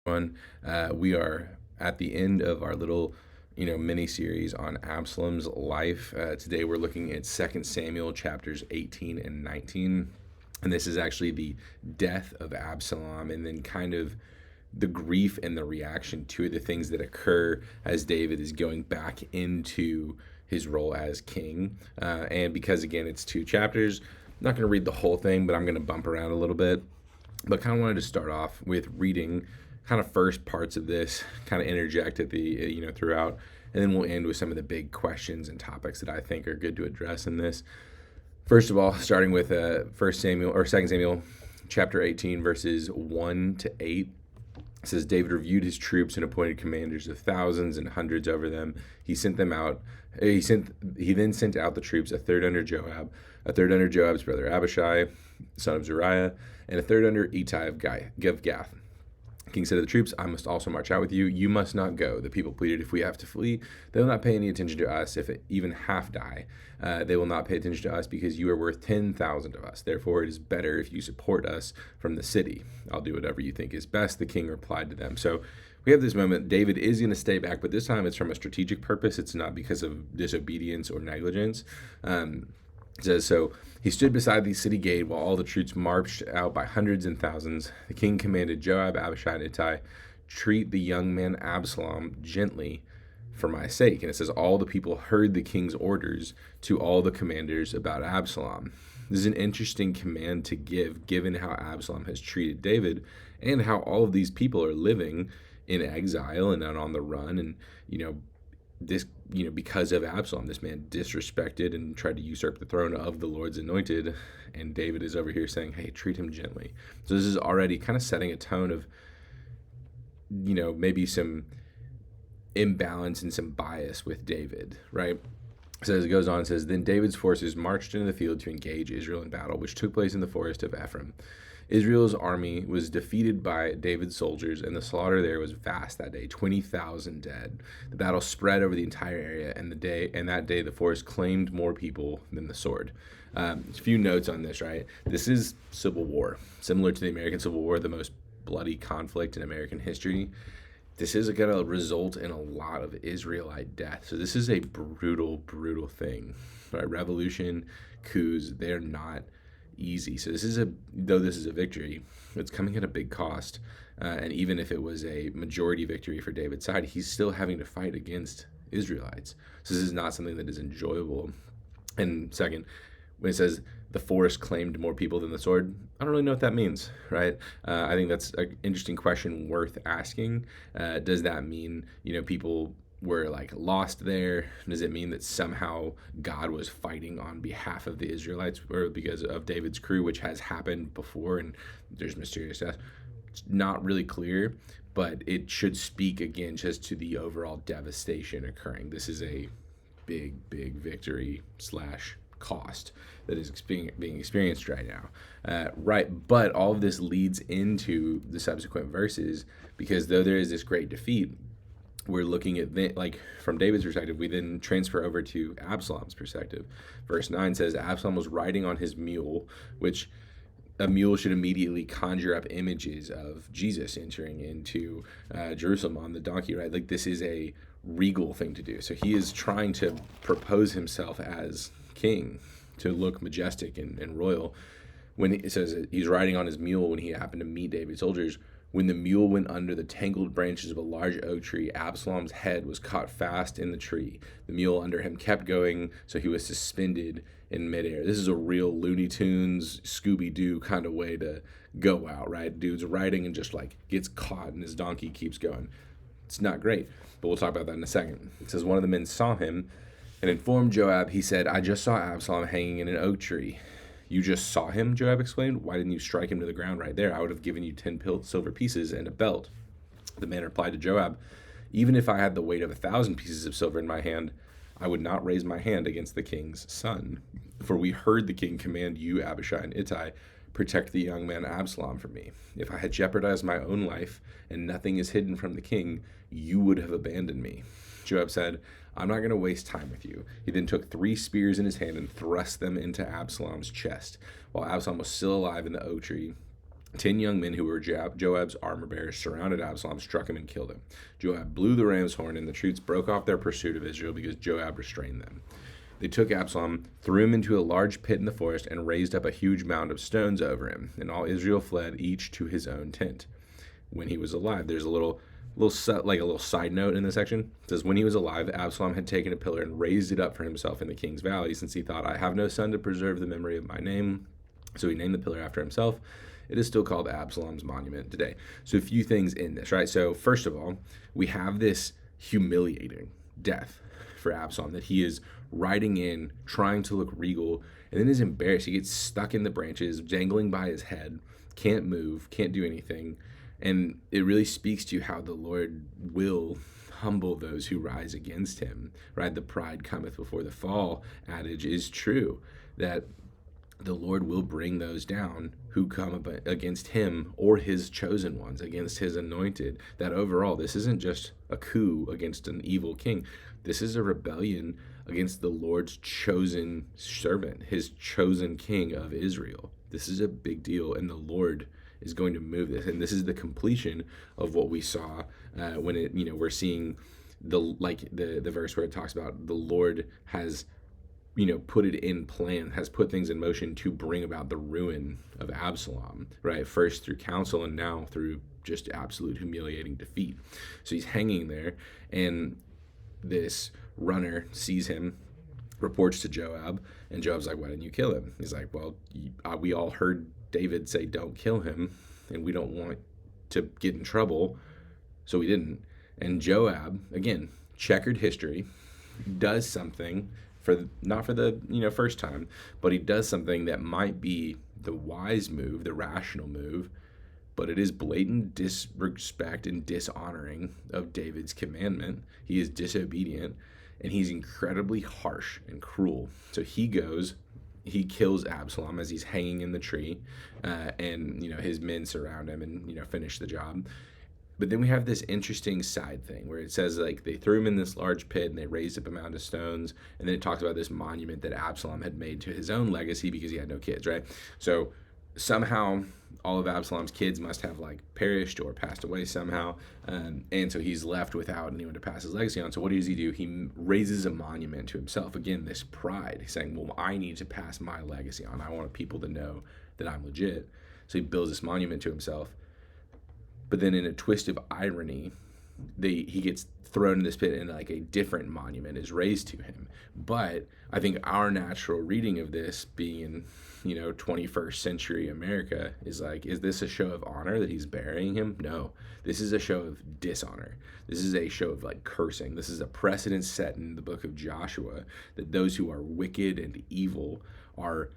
Everyone. We are at the end of our little, mini series on Absalom's life. Today we're looking at 2 Samuel chapters 18 and 19. And this is actually the death of Absalom and then kind of the grief and the reaction to the things that occur as David is going back into his role as king. And because, again, it's 2 chapters, I'm not going to read the whole thing, but I'm going to bump around a little bit. But kind of wanted to start off with reading kind of first parts of this, kind of interject at the throughout, and then we'll end with some of the big questions and topics that I think are good to address in this. First of all, starting with 2 Samuel chapter 18 verses 1 to 8. It says, David reviewed his troops and appointed commanders of thousands and hundreds over them. He sent them out. He then sent out the troops, a third under Joab, a third under Joab's brother Abishai, son of Zeruiah, and a third under Ittai of Gath. The king said to the troops, I must also march out with you. You must not go. The people pleaded, if we have to flee, they will not pay any attention to us. If it even half die, they will not pay attention to us because you are worth 10,000 of us. Therefore, it is better if you support us from the city. I'll do whatever you think is best, the king replied to them. So we have this moment. David is going to stay back, but this time it's from a strategic purpose. It's not because of disobedience or negligence. It says, so he stood beside the city gate while all the troops marched out by hundreds and thousands. The king commanded Joab, Abishai, and Ittai, treat the young man Absalom gently for my sake. And it says, all the people heard the king's orders to all the commanders about Absalom. This is an interesting command to give, given how Absalom has treated David and how all of these people are living in exile and on the run. And, this, because of Absalom, this man disrespected and tried to usurp the throne of the Lord's anointed, and David is over here saying, hey, treat him gently. So this is already kind of setting a tone of, maybe some imbalance and some bias with David, right? So as it goes on, it says, then David's forces marched into the field to engage Israel in battle, which took place in the forest of Ephraim. Israel's army was defeated by David's soldiers, and the slaughter there was vast that day, 20,000 dead. The battle spread over the entire area, and that day the forest claimed more people than the sword. A few notes on this, right? This is civil war, similar to the American Civil War, the most bloody conflict in American history. This is going to result in a lot of Israelite death. So this is a brutal, brutal thing, right? Revolution, coups, they're not easy. So though this is a victory, it's coming at a big cost. And even if it was a majority victory for David's side, he's still having to fight against Israelites. So this is not something that is enjoyable. And second, when it says the forest claimed more people than the sword, I don't really know what that means, right? I think that's an interesting question worth asking. Does that mean, people were lost there? Does it mean that somehow God was fighting on behalf of the Israelites or because of David's crew, which has happened before and there's mysterious death? It's not really clear, but it should speak again just to the overall devastation occurring. This is a big, big victory / cost that is being experienced right now. But all of this leads into the subsequent verses, because though there is this great defeat, we're looking at from David's perspective, we then transfer over to Absalom's perspective. Verse 9 says, Absalom was riding on his mule, which a mule should immediately conjure up images of Jesus entering into Jerusalem on the donkey, right? This is a regal thing to do. So he is trying to propose himself as king, to look majestic and royal. When it says he's riding on his mule when he happened to meet David's soldiers, when the mule went under the tangled branches of a large oak tree, Absalom's head was caught fast in the tree. The mule under him kept going, so he was suspended in midair. This is a real Looney Tunes, Scooby-Doo kind of way to go out, right? Dude's riding and just gets caught and his donkey keeps going. It's not great, but we'll talk about that in a second. It says one of the men saw him and informed Joab. He said, I just saw Absalom hanging in an oak tree. You just saw him, Joab exclaimed. Why didn't you strike him to the ground right there? I would have given you 10 silver pieces and a belt. The man replied to Joab, even if I had the weight of 1,000 pieces of silver in my hand, I would not raise my hand against the king's son. For we heard the king command you, Abishai and Ittai, protect the young man Absalom from me. If I had jeopardized my own life and nothing is hidden from the king, you would have abandoned me. Joab said, I'm not going to waste time with you. He then took 3 spears in his hand and thrust them into Absalom's chest. While Absalom was still alive in the oak tree, 10 young men who were Joab's armor bearers surrounded Absalom, struck him, and killed him. Joab blew the ram's horn, and the troops broke off their pursuit of Israel because Joab restrained them. They took Absalom, threw him into a large pit in the forest, and raised up a huge mound of stones over him. And all Israel fled, each to his own tent. When he was alive, there's a little side note in this section. It says, when he was alive, Absalom had taken a pillar and raised it up for himself in the king's valley, since he thought, I have no son to preserve the memory of my name. So he named the pillar after himself. It is still called Absalom's monument today. So a few things in this, right? So first of all, we have this humiliating death for Absalom that he is riding in, trying to look regal, and then is embarrassed. He gets stuck in the branches, dangling by his head, can't move, can't do anything. And it really speaks to how the Lord will humble those who rise against him, right? The pride cometh before the fall adage is true, that the Lord will bring those down who come up against him or his chosen ones, against his anointed. That overall, this isn't just a coup against an evil king. This is a rebellion against the Lord's chosen servant, his chosen king of Israel. This is a big deal, and the Lord is going to move this. And this is the completion of what we saw when we're seeing the verse where it talks about the Lord has put it in plan, has put things in motion to bring about the ruin of Absalom, right? First through counsel and now through just absolute humiliating defeat. So he's hanging there, and this runner sees him, reports to Joab, and Joab's like, why didn't you kill him? He's like, well, we all heard David say, don't kill him, and we don't want to get in trouble, so we didn't. And Joab, again, checkered history, does something not for the first time, but he does something that might be the wise move, the rational move, but it is blatant disrespect and dishonoring of David's commandment. He is disobedient, and he's incredibly harsh and cruel. So he kills Absalom as he's hanging in the tree, and his men surround him and finish the job. But then we have this interesting side thing where it says they threw him in this large pit and they raised up a mound of stones, and then it talks about this monument that Absalom had made to his own legacy because he had no kids, right? So somehow all of Absalom's kids must have perished or passed away somehow, and so he's left without anyone to pass his legacy on. So what does he do? He raises a monument to himself. Again, this pride. He's saying, well, I need to pass my legacy on. I want people to know that I'm legit. So he builds this monument to himself. But then in a twist of irony, he gets thrown in this pit and a different monument is raised to him. But I think our natural reading of this, being in 21st century America, is this a show of honor that he's burying him? No, this is a show of dishonor. This is a show of cursing. This is a precedent set in the book of Joshua that those who are wicked and evil are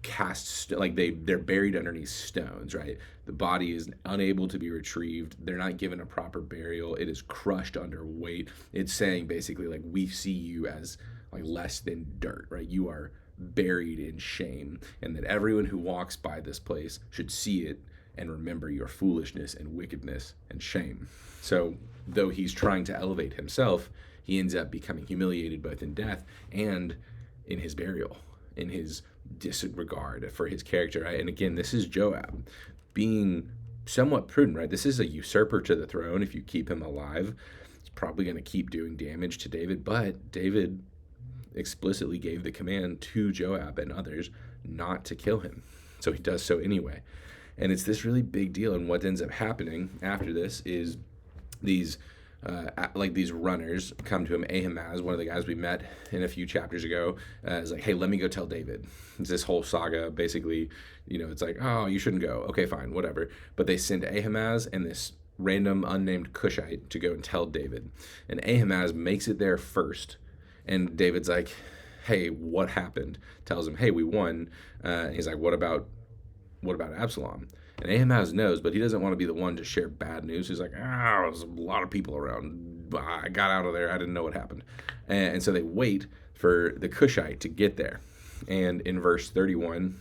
cast they're buried underneath stones, right? The body is unable to be retrieved. They're not given a proper burial. It is crushed under weight. It's saying basically we see you as less than dirt, right? You are buried in shame, and that everyone who walks by this place should see it and remember your foolishness and wickedness and shame. So though he's trying to elevate himself, he ends up becoming humiliated both in death and in his burial, in his disregard for his character, right? And again, this is Joab being somewhat prudent, right? This is a usurper to the throne. If you keep him alive, he's probably going to keep doing damage to David, but David explicitly gave the command to Joab and others not to kill him. So he does so anyway. And it's this really big deal. And what ends up happening after this is these runners come to him. Ahimaaz, one of the guys we met in a few chapters ago, is like, hey, let me go tell David. It's this whole saga. Basically, it's oh, you shouldn't go. Okay, fine, whatever. But they send Ahimaaz and this random unnamed Cushite to go and tell David. And Ahimaaz makes it there first. And David's like, hey, what happened? Tells him, hey, we won. He's like, what about Absalom? And Ahimaaz knows, but he doesn't want to be the one to share bad news. He's like, there's a lot of people around. I got out of there. I didn't know what happened. And so they wait for the Cushite to get there. And in verse 31,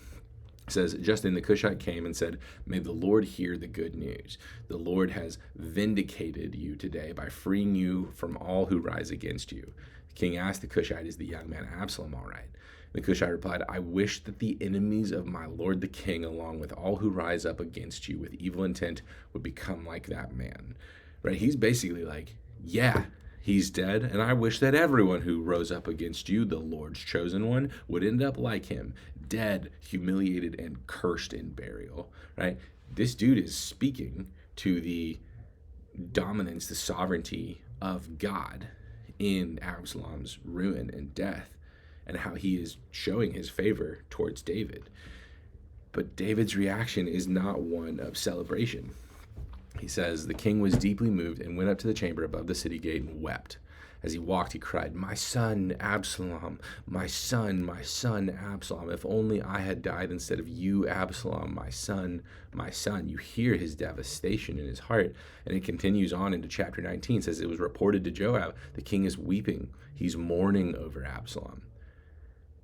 it says, just then the Cushite came and said, may the Lord hear the good news. The Lord has vindicated you today by freeing you from all who rise against you. The king asked the Cushite, is the young man Absalom all right? The Cushite replied, I wish that the enemies of my lord the king, along with all who rise up against you with evil intent, would become like that man. Right? He's basically like, yeah, he's dead, and I wish that everyone who rose up against you, the Lord's chosen one, would end up like him, dead, humiliated, and cursed in burial. Right? This dude is speaking to the dominance, the sovereignty of God in Absalom's ruin and death, and how he is showing his favor towards David. But David's reaction is not one of celebration. He says, the king was deeply moved and went up to the chamber above the city gate and wept. As he walked, he cried, my son, Absalom, my son, Absalom. If only I had died instead of you, Absalom, my son, my son. You hear his devastation in his heart. And it continues on into chapter 19. It says, it was reported to Joab, the king is weeping. He's mourning over Absalom.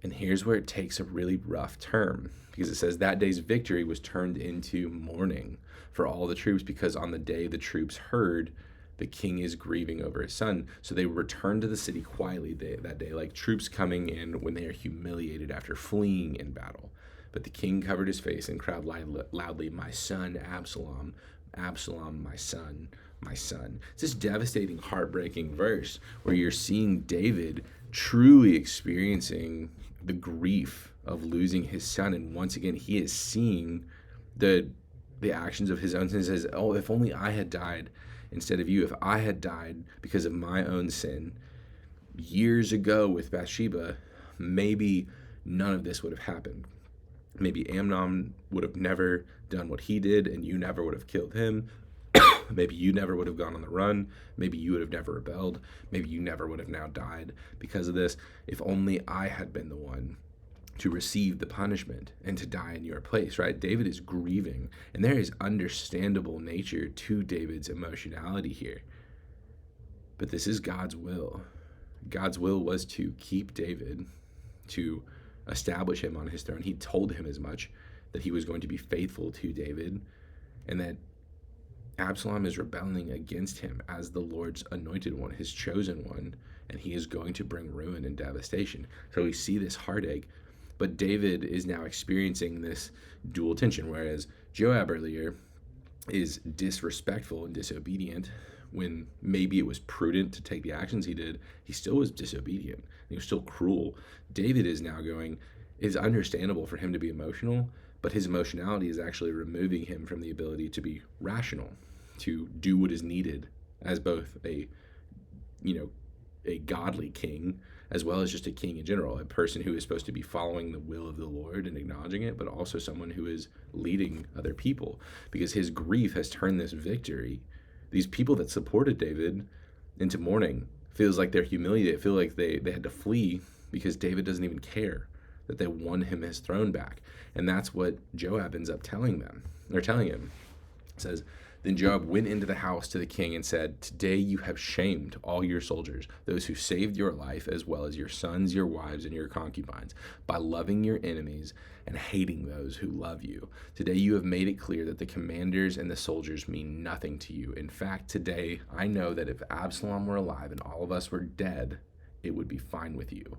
And here's where it takes a really rough turn, because it says that day's victory was turned into mourning for all the troops, because on the day the troops heard the king is grieving over his son. So they returned to the city quietly that day, like troops coming in when they are humiliated after fleeing in battle. But the king covered his face and cried loudly, my son, Absalom, Absalom, my son, my son. It's this devastating, heartbreaking verse where you're seeing David truly experiencing the grief of losing his son. And once again, he is seeing the actions of his own sins. Says, oh, if only I had died instead of you. If I had died because of my own sin years ago with Bathsheba, maybe none of this would have happened. Maybe Amnon would have never done what he did, and you never would have killed him. Maybe you never would have gone on the run. Maybe you would have never rebelled. Maybe you never would have now died because of this. If only I had been the one to receive the punishment and to die in your place, right? David is grieving, and there is understandable nature to David's emotionality here. But this is God's will. God's will was to keep David, to establish him on his throne. He told him as much, that he was going to be faithful to David, and that Absalom is rebelling against him as the Lord's anointed one, his chosen one, and he is going to bring ruin and devastation. So we see this heartache, but David is now experiencing this dual tension, whereas Joab earlier is disrespectful and disobedient when maybe it was prudent to take the actions he did. He still was disobedient. He was still cruel. David is now going, it's understandable for him to be emotional, but his emotionality is actually removing him from the ability to be rational, to do what is needed as both a godly king, as well as just a king in general, a person who is supposed to be following the will of the Lord and acknowledging it, but also someone who is leading other people, because his grief has turned this victory, these people that supported David, into mourning. Feels like they're humiliated. Feel like they had to flee because David doesn't even care that they won him his throne back. And that's what Joab ends up telling him. It says, then Joab went into the house to the king and said, today you have shamed all your soldiers, those who saved your life, as well as your sons, your wives, and your concubines, by loving your enemies and hating those who love you. Today you have made it clear that the commanders and the soldiers mean nothing to you. In fact, today I know that if Absalom were alive and all of us were dead, it would be fine with you.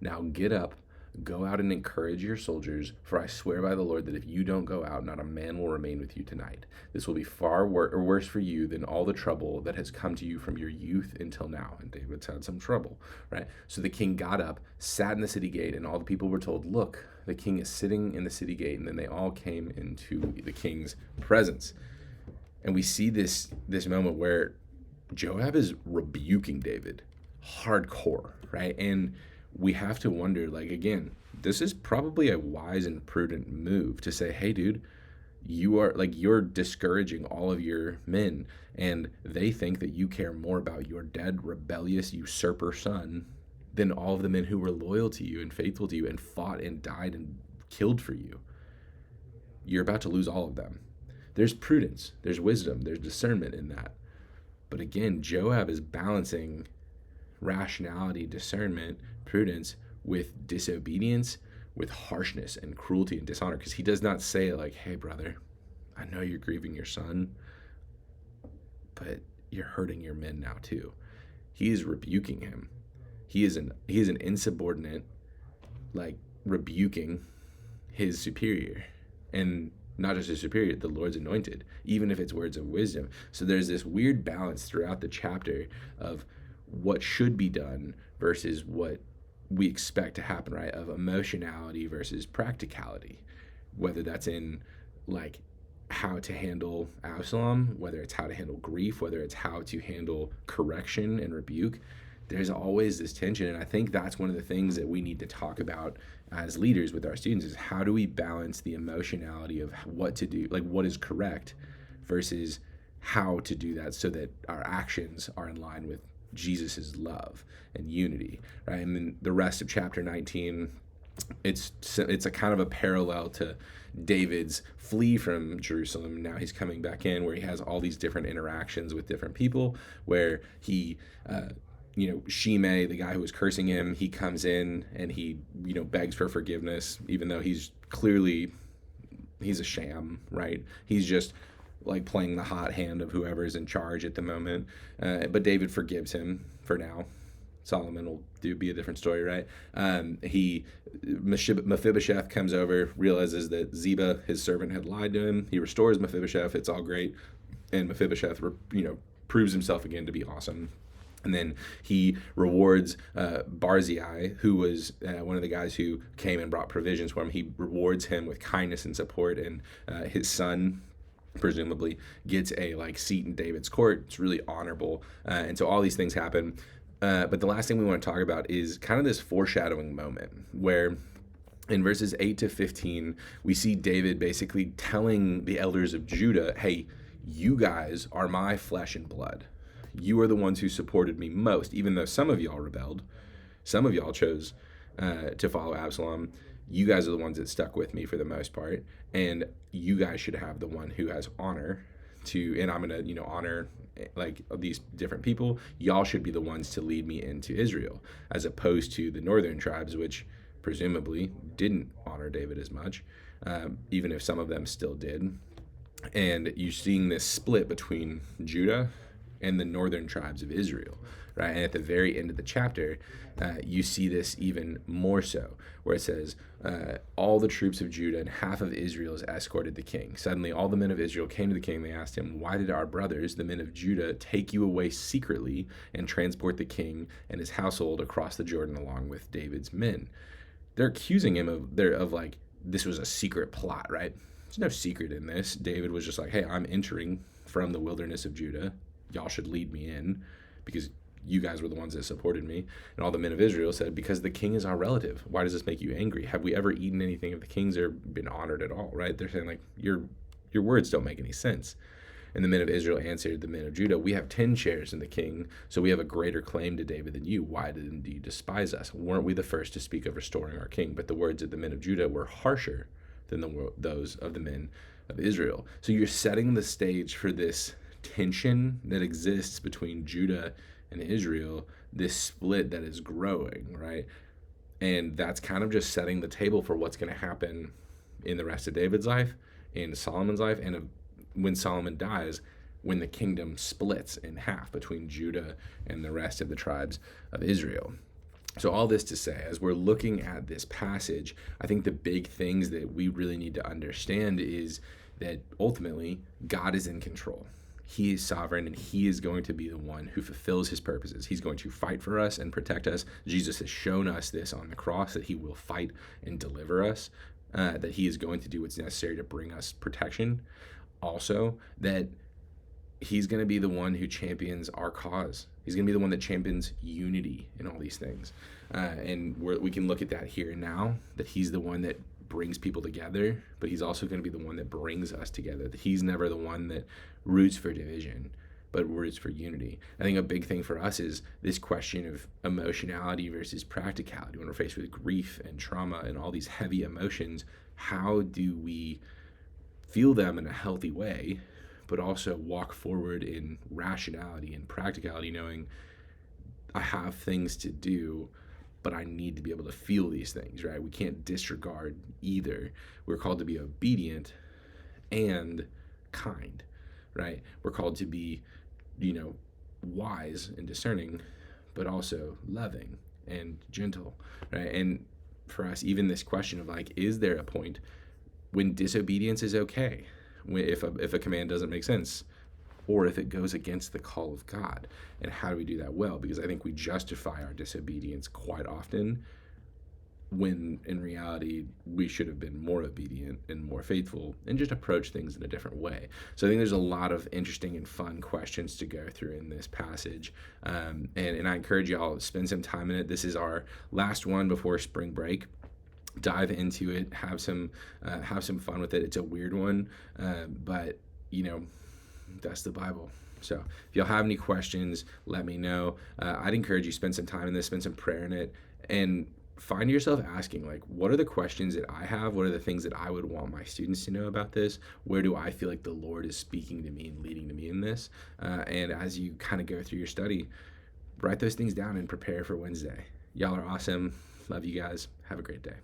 Now get up, go out and encourage your soldiers, for I swear by the Lord that if you don't go out, not a man will remain with you tonight. This will be far worse for you than all the trouble that has come to you from your youth until now. And David's had some trouble, right? So the king got up, sat in the city gate, and all the people were told, look, the king is sitting in the city gate. And then they all came into the king's presence. And we see this moment where Joab is rebuking David hardcore, right? And we have to wonder, like, again, this is probably a wise and prudent move to say, hey, dude, you're discouraging all of your men, and they think that you care more about your dead, rebellious usurper son than all of the men who were loyal to you and faithful to you and fought and died and killed for you. You're about to lose all of them. There's prudence, there's wisdom, there's discernment in that. But again, Joab is balancing rationality, discernment, prudence with disobedience, with harshness and cruelty and dishonor, because he does not say, like, hey brother, I know you're grieving your son, but you're hurting your men now too. He is rebuking him. He is an insubordinate, like rebuking his superior, and not just his superior, the Lord's anointed, even if it's words of wisdom. So there's this weird balance throughout the chapter of what should be done versus what we expect to happen, right? Of emotionality versus practicality, whether that's in like how to handle Absalom, whether it's how to handle grief, whether it's how to handle correction and rebuke. There's always this tension, and I think that's one of the things that we need to talk about as leaders with our students, is how do we balance the emotionality of what to do, like what is correct, versus how to do that so that our actions are in line with Jesus's love and unity, right? And then the rest of chapter 19, it's a kind of a parallel to David's flee from Jerusalem. Now he's coming back in, where he has all these different interactions with different people, where he Shimei, the guy who was cursing him, he comes in and he begs for forgiveness, even though he's a sham, right? He's just like playing the hot hand of whoever's in charge at the moment, but David forgives him for now. Solomon will be a different story, right? Mephibosheth comes over, realizes that Ziba, his servant, had lied to him. He restores Mephibosheth. It's all great, and Mephibosheth, proves himself again to be awesome. And then he rewards Barzillai, who was one of the guys who came and brought provisions for him. He rewards him with kindness and support, and his son presumably gets a seat in David's court. It's really honorable, and so all these things happen. But the last thing we want to talk about is kind of this foreshadowing moment where in verses 8 to 15, we see David basically telling the elders of Judah, hey, you guys are my flesh and blood. You are the ones who supported me most, even though some of y'all rebelled. Some of y'all chose to follow Absalom. You guys are the ones that stuck with me for the most part. And you guys should have the one who has honor and I'm going to, honor these different people. Y'all should be the ones to lead me into Israel, as opposed to the northern tribes, which presumably didn't honor David as much, even if some of them still did. And you're seeing this split between Judah and the northern tribes of Israel, right? And at the very end of the chapter, you see this even more so, where it says, all the troops of Judah and half of Israel has escorted the king. Suddenly all the men of Israel came to the king. They asked him, why did our brothers, the men of Judah, take you away secretly and transport the king and his household across the Jordan along with David's men? They're accusing him of this was a secret plot, right? There's no secret in this. David was just like, hey, I'm entering from the wilderness of Judah. Y'all should lead me in because you guys were the ones that supported me. And all the men of Israel said, because the king is our relative. Why does this make you angry? Have we ever eaten anything of the king's or been honored at all, right? They're saying your words don't make any sense. And the men of Israel answered the men of Judah, we have 10 shares in the king, so we have a greater claim to David than you. Why did you despise us? Weren't we the first to speak of restoring our king? But the words of the men of Judah were harsher than those of the men of Israel. So you're setting the stage for this tension that exists between Judah and Israel, this split that is growing, right? And that's kind of just setting the table for what's going to happen in the rest of David's life, in Solomon's life, and when Solomon dies, when the kingdom splits in half between Judah and the rest of the tribes of Israel. So all this to say, as we're looking at this passage, I think the big things that we really need to understand is that ultimately God is in control. He is sovereign, and he is going to be the one who fulfills his purposes. He's going to fight for us and protect us. Jesus has shown us this on the cross, that he will fight and deliver us, that he is going to do what's necessary to bring us protection. Also, that he's going to be the one who champions our cause. He's going to be the one that champions unity in all these things. And we can look at that here and now, that he's the one that brings people together, but he's also going to be the one that brings us together. That he's never the one that roots for division, but roots for unity. I think a big thing for us is this question of emotionality versus practicality. When we're faced with grief and trauma and all these heavy emotions, how do we feel them in a healthy way, but also walk forward in rationality and practicality, knowing I have things to do, but I need to be able to feel these things, right? We can't disregard either. We're called to be obedient and kind, right? We're called to be, wise and discerning, but also loving and gentle, right? And for us even this question of like, is there a point when disobedience is okay, if a command doesn't make sense, or if it goes against the call of God? And how do we do that well? Because I think we justify our disobedience quite often, when in reality we should have been more obedient and more faithful and just approach things in a different way. So I think there's a lot of interesting and fun questions to go through in this passage, and I encourage y'all to spend some time in it. This is our last one before spring break. Dive into it, have some fun with it. It's a weird one, but that's the Bible. So if y'all have any questions, let me know. I'd encourage you to spend some time in this, spend some prayer in it, and find yourself asking, like, what are the questions that I have? What are the things that I would want my students to know about this? Where do I feel like the Lord is speaking to me and leading to me in this? And as you kind of go through your study, write those things down and prepare for Wednesday. Y'all are awesome. Love you guys. Have a great day.